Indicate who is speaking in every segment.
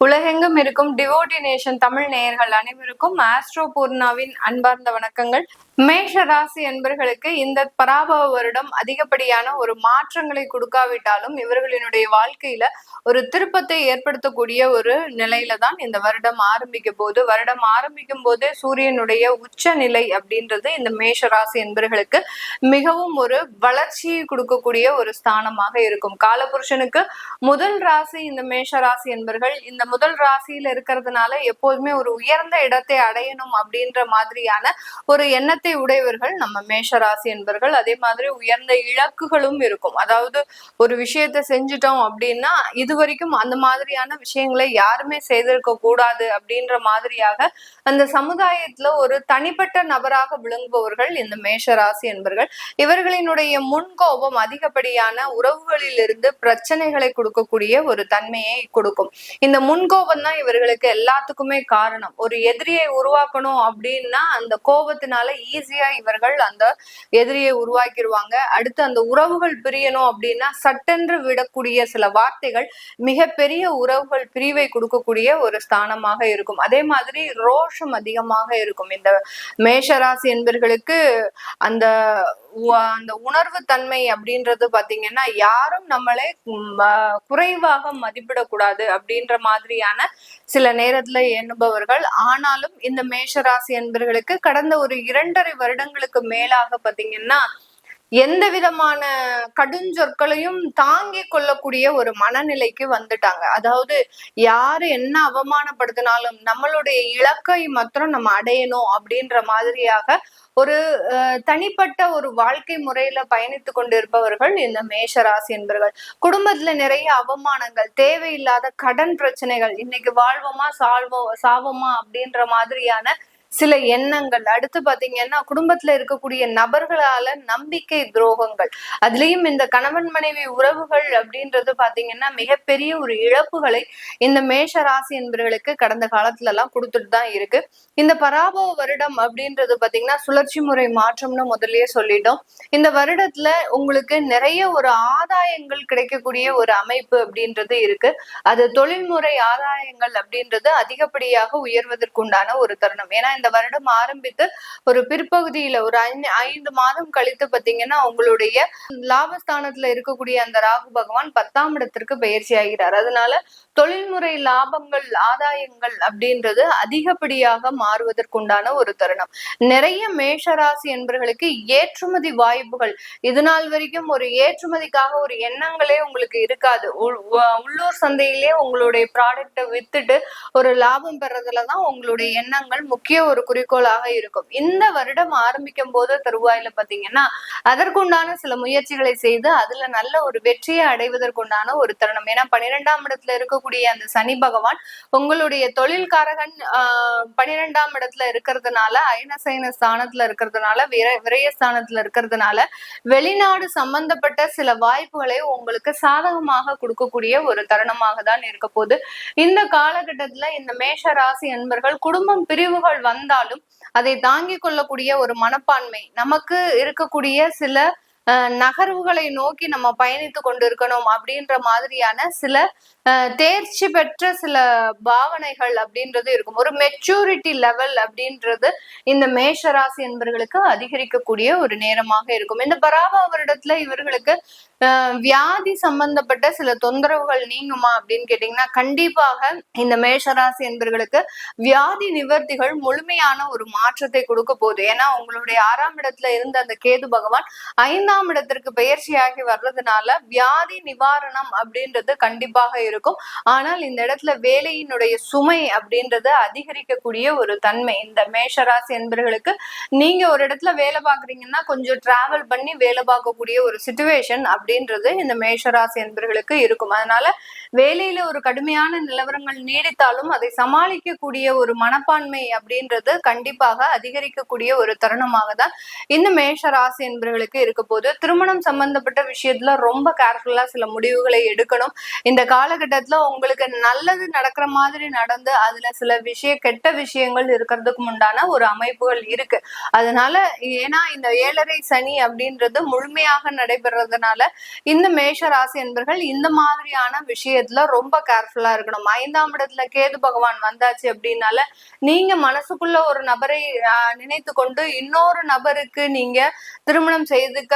Speaker 1: உலகெங்கும் இருக்கும் devotee nation Tamil நேயர்கள் அனைவருக்கும் ஆஸ்ட்ரோ பூர்ணாவின் அன்பார்ந்த வணக்கங்கள். மேஷ ராசி என்பர்களுக்கு இந்த பராபவ வருடம் அதிகப்படியான ஒரு மாற்றங்களை கொடுக்காவிட்டாலும் இவர்களினுடைய வாழ்க்கையில ஒரு திருப்பத்தை ஏற்படுத்தக்கூடிய ஒரு நிலையில தான் இந்த வருடம் ஆரம்பிக்கும் போதே சூரியனுடைய உச்ச நிலை அப்படின்றது இந்த மேஷ ராசி என்பர்களுக்கு மிகவும் ஒரு வளர்ச்சியை கொடுக்கக்கூடிய ஒரு ஸ்தானமாக இருக்கும். காலபுருஷனுக்கு முதல் ராசி இந்த மேஷ ராசி என்பர்கள். இந்த முதல் ராசியில இருக்கிறதுனால எப்போதுமே ஒரு உயர்ந்த இடத்தை அடையணும் அப்படின்ற மாதிரியான ஒரு எண்ணத்தை உடையவர்கள் நம்ம மேஷ ராசி என்பர்கள். அதே மாதிரி உயர்ந்த இலக்குகளும் இருக்கும். அதாவது ஒரு விஷயத்த செஞ்சுட்டோம் அப்படின்னா இது வரைக்கும் அந்த மாதிரியான விஷயங்களை யாருமே செய்திருக்க கூடாது அப்படின்ற மாதிரியாக அந்த சமுதாயத்துல ஒரு தனிப்பட்ட நபராக விளங்குபவர்கள் இந்த மேஷ ராசி என்பர்கள். இவர்களினுடைய முன்கோபம் அதிகப்படியான உறவுகளில் இருந்து பிரச்சனைகளை கொடுக்கக்கூடிய ஒரு தன்மையை கொடுக்கும். இந்த முன்கோபம் தான் இவர்களுக்கு எல்லாத்துக்குமே காரணம். ஒரு எதிரியை உருவாக்கணும் அப்படின்னா அந்த கோபத்தினால ஈஸியா இவர்கள் அந்த எதிரியை உருவாக்கிடுவாங்க. அடுத்து அந்த உறவுகள் பிரியணும் அப்படின்னா சட்டென்று விடக்கூடிய சில வார்த்தைகள் மிகப்பெரிய உறவுகள் பிரிவை கொடுக்கக்கூடிய ஒரு ஸ்தானமாக இருக்கும். அதே மாதிரி ரோஷம் அதிகமாக இருக்கும். இந்த மேஷராசி என்பர்களுக்கு அந்த உணர்வு தன்மை அப்படின்றது பாத்தீங்கன்னா யாரும் நம்மளை குறைவாக மதிப்பிடக்கூடாது அப்படின்ற மாதிரியான சில நேரத்துல எண்ணுபவர்கள். ஆனாலும் இந்த மேஷராசி என்பர்களுக்கு கடந்த ஒரு 2.5 வருடங்களுக்கு மேலாக பாத்தீங்கன்னா எந்த விதமான கடுஞ்சொற்களையும் தாங்கி கொள்ளக்கூடிய ஒரு மனநிலைக்கு வந்துட்டாங்க. அதாவது யாரு என்ன அவமானப்படுத்தினாலும் நம்மளுடைய இலக்கை மாத்திரம் நம்ம அடையணும் அப்படின்ற மாதிரியாக ஒரு தனிப்பட்ட ஒரு வாழ்க்கை முறையில பயணித்து கொண்டிருப்பவர்கள் இந்த மேஷராசி என்பவர்கள். குடும்பத்துல நிறைய அவமானங்கள், தேவையில்லாத கடன் பிரச்சனைகள், இன்னைக்கு வாழ்வோமா சாவோமா அப்படின்ற மாதிரியான சில எண்ணங்கள். அடுத்து பாத்தீங்கன்னா குடும்பத்துல இருக்கக்கூடிய நபர்களால நம்பிக்கை துரோகங்கள், அதுலயும் இந்த கணவன் மனைவி உறவுகள் அப்படின்றது பாத்தீங்கன்னா மிகப்பெரிய ஒரு இழப்புகளை இந்த மேஷ ராசி என்பவர்களுக்கு கடந்த காலத்துல எல்லாம் கொடுத்துட்டு தான் இருக்கு. இந்த பராபவ வருடம் அப்படின்றது பாத்தீங்கன்னா சுழற்சி முறை மாற்றம்னு முதல்லயே சொல்லிட்டோம். இந்த வருடத்துல உங்களுக்கு நிறைய ஒரு ஆதாயங்கள் கிடைக்கக்கூடிய ஒரு அமைப்பு அப்படின்றது இருக்கு. அது தொழில்முறை ஆதாயங்கள் அப்படின்றது அதிகப்படியாக உயர்வதற்குண்டான ஒரு தருணம். ஏன்னா இந்த வருடம் ஆரம்பித்து ஒரு பிற்பகுதியில ஒரு 5 மாதம் கழித்து பாத்தீங்கன்னா உங்களுடைய லாபஸ்தானத்துல இருக்கக்கூடிய அந்த ராகு பகவான் 10ஆம் இடத்திற்கு பயிற்சி ஆகிறார். அதனால தொழில்முறை லாபங்கள், ஆதாயங்கள் அப்படின்றது அதிகப்படியாக மாறுவதற்குண்டான ஒரு தருணம். நிறைய மேஷராசி என்பவர்களுக்கு ஏற்றுமதி வாய்ப்புகள், இது நாள் வரைக்கும் ஒரு ஏற்றுமதிக்காக ஒரு எண்ணங்களே உங்களுக்கு இருக்காது. உள்ளூர் சந்தையிலே உங்களுடைய ப்ராடக்டை வித்துட்டு ஒரு லாபம் பெறதுலதான் உங்களுடைய எண்ணங்கள் முக்கிய ஒரு குறிக்கோளாக இருக்கும். இந்த வருடம் ஆரம்பிக்கும் போது தருவாயில பாத்தீங்கன்னா அதற்குண்டான சில முயற்சிகளை செய்து அதுல நல்ல ஒரு வெற்றியை அடைவதற்குண்டான ஒரு தருணம். ஏன்னா 12ஆம் இடத்துல இருக்கக்கூடிய அந்த சனி பகவான் உங்களுடைய தொழில்காரகன் 12ஆம் இடத்துல இருக்கிறதுனால, அயனசயன ஸ்தானத்துல இருக்கிறதுனால, விரயஸ்தானத்துல இருக்கிறதுனால வெளிநாடு சம்பந்தப்பட்ட சில வாய்ப்புகளை உங்களுக்கு சாதகமாக கொடுக்கக்கூடிய ஒரு தருணமாக தான் இருக்க போகுது. இந்த காலகட்டத்துல இந்த மேஷ ராசி என்பர்கள் குடும்பம் பிரிவுகள் வந்தாலும் அதை தாங்கிக் கொள்ளக்கூடிய ஒரு மனப்பான்மை, நமக்கு இருக்கக்கூடிய சில நகர்வுகளை நோக்கி நம்ம பயணித்து கொண்டிருக்கணும் அப்படின்ற மாதிரியான சில தேர்ச்சி பெற்ற சில பாவனைகள் அப்படின்றது இருக்கும். ஒரு மெச்சூரிட்டி லெவல் அப்படின்றது இந்த மேஷராசி என்பவர்களுக்கு அதிகரிக்கக்கூடிய ஒரு நேரமாக இருக்கும். இந்த பராபவ வருடத்துல இவர்களுக்கு வியாதி சம்பந்தப்பட்ட சில தொந்தரவுகள் நீங்குமா அப்படின்னு கேட்டீங்கன்னா கண்டிப்பாக இந்த மேஷராசி என்பவர்களுக்கு வியாதி நிவர்த்திகள் முழுமையான ஒரு மாற்றத்தை கொடுக்க போகுது. ஏன்னா உங்களுடைய 6ஆம் இடத்துல இருந்த அந்த கேது பகவான் 5ஆம் இடத்திற்கு பயிற்சியாகி வர்றதுனால வியாதி நிவாரணம் அப்படின்றது கண்டிப்பாக இருக்கும். ஆனால் இந்த இடத்துல வேலையினுடைய சுமை அப்படின்றது அதிகரிக்கக்கூடிய ஒரு தன்மை இந்த மேஷராசி என்பவர்களுக்கு. நீங்க ஒரு இடத்துல வேலை பார்க்குறீங்கன்னா கொஞ்சம் டிராவல் பண்ணி வேலை பார்க்கக்கூடிய ஒரு சிச்சுவேஷன் அப்படின்றது இந்த மேஷராசி என்பவர்களுக்கு இருக்கும். அதனால வேலையில ஒரு கடுமையான நிலவரங்கள் நீடித்தாலும் அதை சமாளிக்கக்கூடிய ஒரு மனப்பான்மை அப்படின்றது கண்டிப்பாக அதிகரிக்கக்கூடிய ஒரு தருணமாக தான் இந்த மேஷராசி என்பவர்களுக்கு இருக்க போது. போது திருமணம் சம்பந்தப்பட்ட விஷயத்துல ரொம்ப கேர்ஃபுல்லா சில முடிவுகளை எடுக்கணும். இந்த காலகட்டத்துல உங்களுக்கு நல்லது நடக்கிற மாதிரி நடந்து அதுல சில கெட்ட விஷயங்கள் இருக்கிறதுக்கு உண்டான ஒரு அமைப்புகள் இருக்கு. அதனால ஏன்னா இந்த 7.5 சனி அப்படின்றது முழுமையாக நடைபெறதுனால இந்த மேஷ ராசி என்பர்கள் இந்த மாதிரியான விஷயத்துல ரொம்ப கேர்ஃபுல்லா இருக்கணும். 5ஆம் இடத்துல கேது பகவான் வந்தாச்சு அப்படின்னால நீங்க மனசுக்குள்ள ஒரு நபரை நினைத்து கொண்டு இன்னொரு நபருக்கு நீங்க திருமணம் செய்துக்க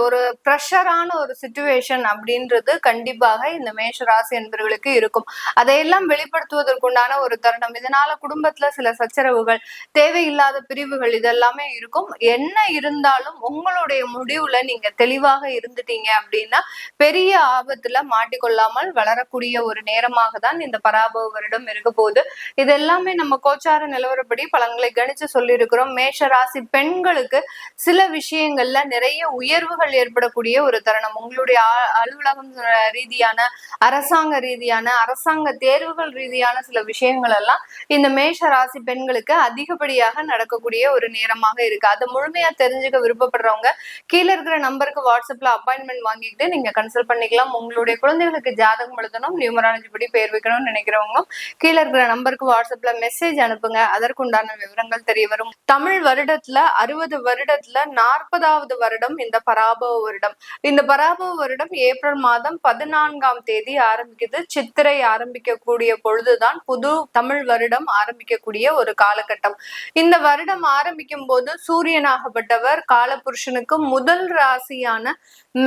Speaker 1: ஒரு ப்ரெஷரான ஒரு சிச்சுவேஷன் அப்படின்றது கண்டிப்பாக இந்த மேஷ ராசி என்பவர்களுக்கு இருக்கும். அதையெல்லாம் வெளிப்படுத்துவதற்குண்டான ஒரு தருணம். இதனால குடும்பத்துல சில சச்சரவுகள், தேவையில்லாத பிரிவுகள் இதெல்லாமே இருக்கும். என்ன இருந்தாலும் உங்களுடைய முடிவுல நீங்க தெளிவாக இருந்துட்டீங்க அப்படின்னா பெரிய ஆபத்துல மாட்டிக்கொள்ளாமல் வளரக்கூடிய ஒரு நேரமாக தான் இந்த பராபவ வருடம் இருக்க போகுது. இது எல்லாமே நம்ம கோச்சார நிலவரப்படி பலன்களை கணிச்சு சொல்லியிருக்கிறோம். மேஷ ராசி பெண்களுக்கு சில விஷயங்கள்ல நிறைய உயர்வுகள் ஏற்படக்கூடிய ஒரு தருணம். உங்களுடைய அலுவலகம் ரீதியான, அரசாங்க ரீதியான, அரசாங்க தேர்வுகள் ரீதியான சில விஷயங்கள் எல்லாம் இந்த மேஷ ராசி பெண்களுக்கு அதிகப்படியாக நடக்கக்கூடிய ஒரு நேரமாக இருக்கு. அதை முழுமையா தெரிஞ்சுக்க விருப்பப்படுறவங்க கீழே இருக்கிற நம்பருக்கு வாட்ஸ்அப்ல அப்பாயின்மெண்ட் வாங்கிக்கிட்டு நீங்க கன்சல்ட் பண்ணிக்கலாம். உங்களுடைய குழந்தைகளுக்கு ஜாதகம் எழுதணும், நியூமராலஜி படி பேர் வைக்கணும்னு நினைக்கிறவங்க கீழே இருக்கிற நம்பருக்கு வாட்ஸ்அப்ல மெசேஜ் அனுப்புங்க. அதற்குண்டான விவரங்கள் தெரிய வரும். தமிழ் வருடத்துல 60 வருடத்துல 40வது வருடம் இந்த பராபவ வருடம். இந்த பராபவ வருடம் ஏப்ரல் மாதம் 14ஆம் தேதி ஆரம்பிக்குது. சித்திரை ஆரம்பிக்கக்கூடிய பொழுதுதான் புது தமிழ் வருடம் ஆரம்பிக்கக்கூடிய ஒரு காலகட்டம். இந்த வருடம் ஆரம்பிக்கும் போது சூரியனாகப்பட்டவர் காலபுருஷனுக்கு முதல் ராசியான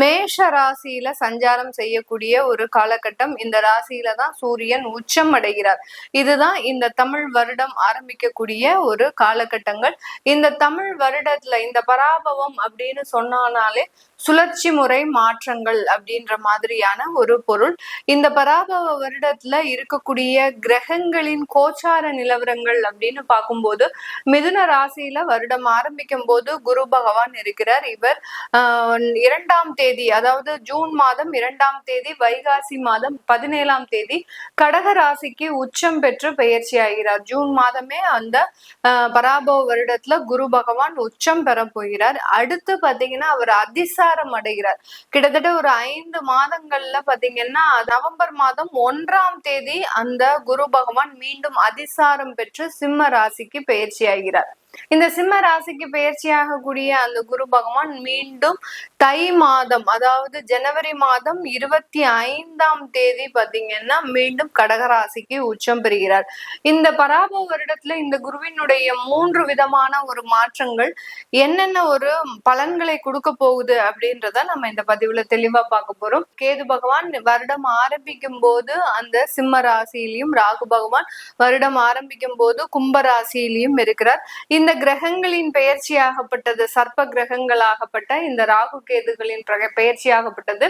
Speaker 1: மேஷ ராசியில சஞ்சாரம் செய்யக்கூடிய ஒரு காலகட்டம். இந்த ராசியில தான் சூரியன் உச்சம் அடைகிறார். இதுதான் இந்த தமிழ் வருடம் ஆரம்பிக்கக்கூடிய ஒரு காலகட்டங்கள். இந்த தமிழ் வருடத்துல இந்த பராபவம் அப்படின்னு சொன்னாலே சுழற்சி முறை மாற்றங்கள் அப்படின்ற மாதிரியான ஒரு பொருள். இந்த பராபவ வருடத்துல இருக்கக்கூடிய கிரகங்களின் கோச்சார நிலவரங்கள் அப்படின்னு பார்க்கும்போது மிதுன ராசியில வருடம் ஆரம்பிக்கும் போது குரு பகவான் இருக்கிறார். இவர் 2ஆம் தேதி, அதாவது ஜூன் மாதம் 2ஆம் தேதி, வைகாசி மாதம் 17ஆம் தேதி கடக ராசிக்கு உச்சம் பெற்று பெயர்ச்சி ஆகிறார். ஜூன் மாதமே அந்த பராபவ வருடத்துல குரு பகவான் உச்சம் பெற போகிறார். அடுத்து பாத்தீங்கன்னா அவர் அதிசாரம் அடைகிறார். கிட்டத்தட்ட ஒரு 5 மாதங்கள்ல பாத்தீங்கன்னா நவம்பர் மாதம் 1ஆம் தேதி அந்த குரு பகவான் மீண்டும் அதிசாரம் பெற்று சிம்ம ராசிக்கு பெயர்ச்சி ஆகிறார். இந்த சிம்ம ராசிக்கு பெயர்ச்சி ஆகக்கூடிய அந்த குரு பகவான் மீண்டும் தை மாதம், அதாவது ஜனவரி மாதம் 25ஆம் தேதி பாத்தீங்கன்னா மீண்டும் கடகராசிக்கு உச்சம் பெறுகிறார். இந்த பராபவ வருடத்துல இந்த குருவினுடைய 3 விதமான ஒரு மாற்றங்கள் என்னென்ன ஒரு பலன்களை கொடுக்க போகுது அப்படின்றத நம்ம இந்த பதிவுல தெளிவா பார்க்க போறோம். கேது பகவான் வருடம் ஆரம்பிக்கும் போது அந்த சிம்ம ராசியிலையும், ராகு பகவான் வருடம் ஆரம்பிக்கும் போது கும்ப ராசியிலையும் இருக்கிறார். இந்த கிரகங்களின் பெயர்ச்சியாகப்பட்டது, சர்ப்ப கிரகங்களாகப்பட்ட இந்த ராகு கேதுகளின் பெயர்ச்சியாகப்பட்டது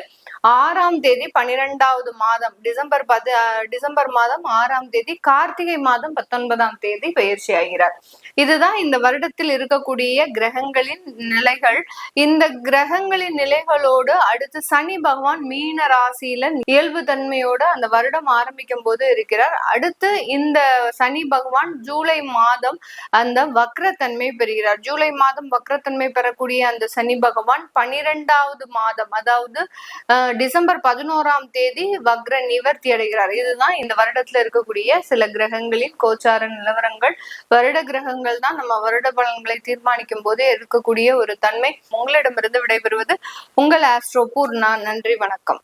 Speaker 1: 6ஆம் தேதி 12வது மாதம் டிசம்பர் மாதம் 6ஆம் தேதி, கார்த்திகை மாதம் 19ஆம் தேதி பெயர்ச்சி ஆகிறார். இதுதான் இந்த வருடத்தில் இருக்கக்கூடிய கிரகங்களின் நிலைகள். இந்த கிரகங்களின் நிலைகளோடு அடுத்து சனி பகவான் மீன ராசியில இயல்பு தன்மையோடு அந்த வருடம் ஆரம்பிக்கும் போது இருக்கிறார். அடுத்து இந்த சனி பகவான் ஜூலை மாதம் அந்த வக்ரத்தன்மை பெறுகிறார். ஜூலை மாதம் வக்ரத்தன்மை பெறக்கூடிய அந்த சனி பகவான் 12வது மாதம், அதாவது டிசம்பர் 11ஆம் தேதி வக்ர நிவர்த்தி அடைகிறார். இதுதான் இந்த வருடத்துல இருக்கக்கூடிய சில கிரகங்களின் கோச்சார நிலவரங்கள். வருட கிரகங்கள் தான் நம்ம வருட பலன்களை தீர்மானிக்கும் போது இருக்கக்கூடிய ஒரு தன்மை. உங்களிடமிருந்து விடைபெறுவது உங்கள் ஆஸ்ட்ரோ பூர்ணா. நன்றி, வணக்கம்.